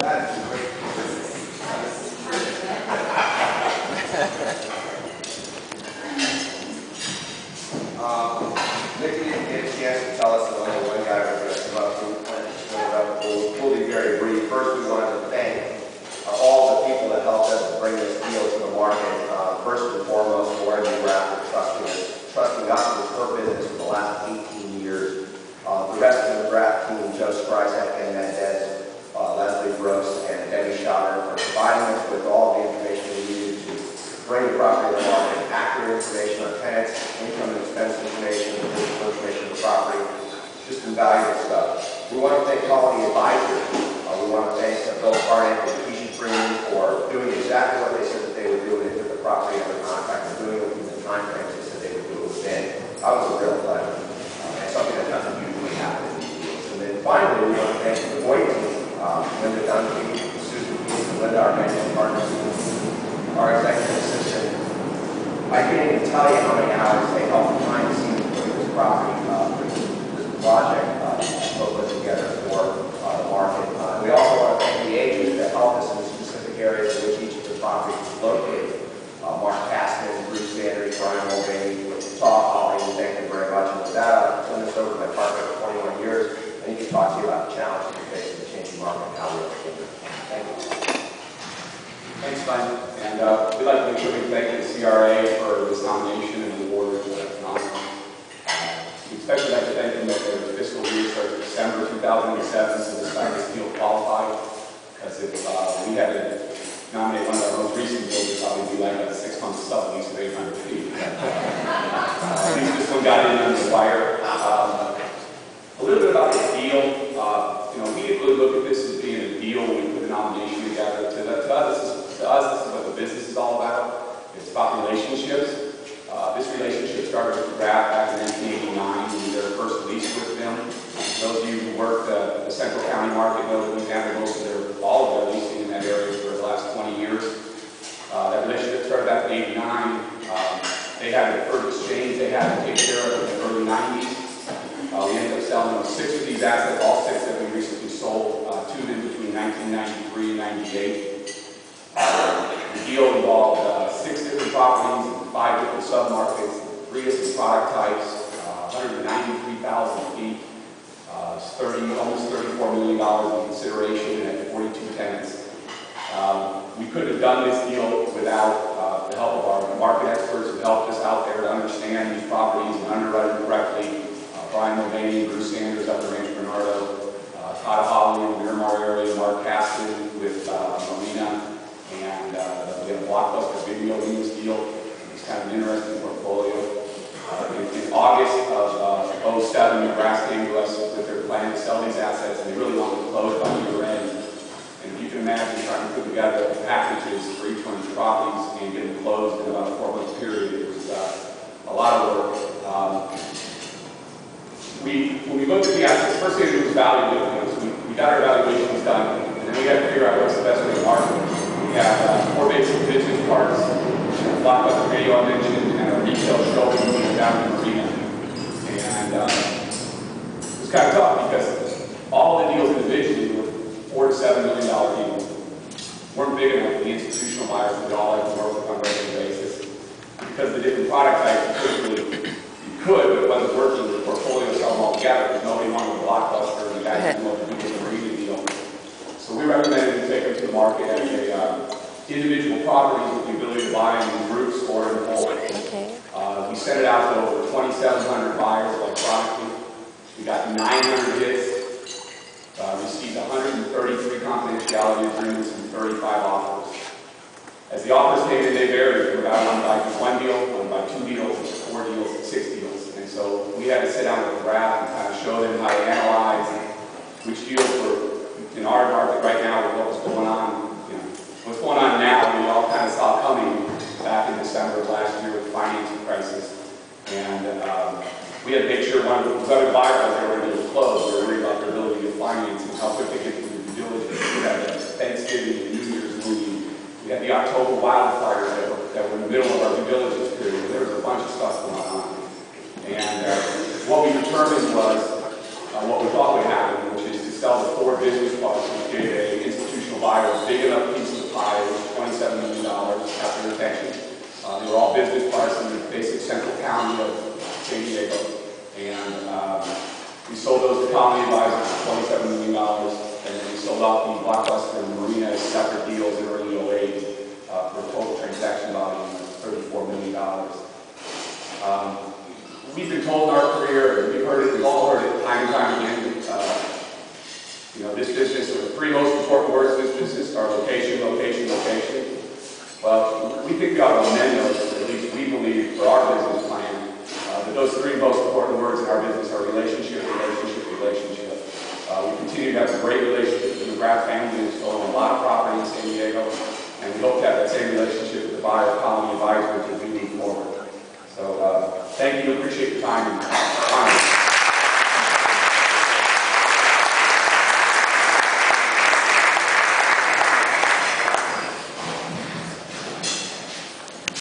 Nick didn't get a chance to tell us that only one guy was going to come up to we'll be very brief. First, we wanted to thank all the people that helped us bring this deal to the market. First and foremost, Warren McGrath for trusting us with her business for the last 18 years. The rest of the McGrath team, Joe Spryzak and Mendez, Leslie Brooks, and Debbie Schotter for providing us with all the information we needed to bring the property to the market, accurate information on tenants, income and expense information, physical information of the property, just invaluable stuff. We want to thank Quality Advisors. We want to thank Bill Carnick and Keisha Freeman for doing exactly what they said that they would do when they took the property under contract and doing it within the time frames they said they would do it within. That was a real pleasure. And something that doesn't usually happen in these deals. And then finally, we want to thank the Volk team, Linda Dunphy, Susan Keith, and Linda, our managing partners, our executive assistant. I can't even tell you how many hours they helped behind the scenes putting this property, this project put together for the market. We also want to thank the agents that helped us in the specific areas in which each of the properties is located. Mark Caston, Bruce Sanders, Brian Mulvaney, Todd Holly, thank you very much. And with that, I'll turn this over to my partner for 21 years, and he can talk to you about the challenges we face in the changing market and how we're looking at it. Thank you. Thanks, Glen. And we'd like to make sure we thank the CRA for this nomination and award. We especially like to thank them that their fiscal year starts December 2007, so this time this deal qualified. Because if we had to nominate one of our most recent deals, it'd probably be like a 6-month sublease of 800 feet. At least this one got in under the wire. A little bit about the deal. We didn't really look at this as being a deal when we put the nomination together. To us, this is what the business is all about. It's about relationships. This relationship started with McGrath back in 1989 when we did our first lease with them. Those of you who worked the Central County market know that we've handled all of their leasing in that area for the last 20 years. That relationship started back in 89. They had a deferred exchange they had to take care of in the early 90s. We ended up selling 6 of these assets, all 6 that we recently sold, 2 in between 1993 and 98. The deal involved 6 different properties, 5 different submarkets, 3 different product types, 193,000 feet, almost $34 million in consideration, and had 42 tenants. We couldn't have done this deal without the help of our market experts who helped us out there to understand these properties and underwrite them correctly. Brian Mulvaney, Bruce Sanders up in Rancho Bernardo, Todd Holly in the Miramar area, Mark Caston with Marina, and we have a Blockbuster video in this deal. It's kind of an interesting portfolio. In August of 07, McGrath came to us with their plan to sell these assets, and they really wanted to close by year-end. And if you can imagine trying to put together packages for each one of these properties and get them closed in about a 4-month period, it was a lot of work. When we looked at the assets, first thing to do was value them. We got our evaluations done, and then we had to figure out what's the best way to market them. We have 4 basic business parts, a Blockbuster video I mentioned, and a retail showroom down in Marina. And it was kind of tough because all the deals individually were $4 to $7 million deals. Weren't big enough for the institutional buyers that we all had to work with on a regular basis. Because the different product types, you could, but it wasn't working. The portfolio sell them all together because nobody wanted a Blockbuster and the guys didn't know what to do with the Marina deal. So we recommended we take them to the market as individual properties with the ability to buy them in groups or in whole. Okay. We sent it out to over 2,700 buyers electronically. We got 900 hits, received 133 confidentiality agreements and 35 offers. As the offers came in, they varied from about 1 deal, 2 deals, 4 deals, 6 deals. And so we had to sit down with a graph and kind of show them how to analyze which deals were in our market right now with what was going on. What's going on now, we all kind of saw coming back in December of last year with the financing crisis. And we had to make sure one of those other buyers they were going to close. We were worried about their ability to finance and how quick they get through the due diligence. We had the Thanksgiving and New Year's movie. We had the October wildfires that were in the middle of our due diligence period. There was a bunch of stuff going on. And what we determined was what we thought would happen, which is to sell the 4 business parts, which gave an institutional buy a big enough piece of the pie, it was $27 million after retention. They were all business parks in the basic central county of San Diego. And we sold those to Colony Advisors for $27 million. And then we sold out the Blockbuster and Marina as separate deals in early 08 for a total transaction volume of $34 million. We've been told in our career, and we've heard it, we've all heard it time and time again, you know, this business, the three most important words in this business are location, location, location. Well, we think we ought to amend those, at least we believe, for our business plan, that those three most important words in our business are relationship, relationship, relationship. We continue to have a great relationship with the McGrath family who's owned a lot of property in San Diego, and we hope to have that same relationship with the buyer, Colony Advisors, as we move forward. So, thank you, appreciate your time. And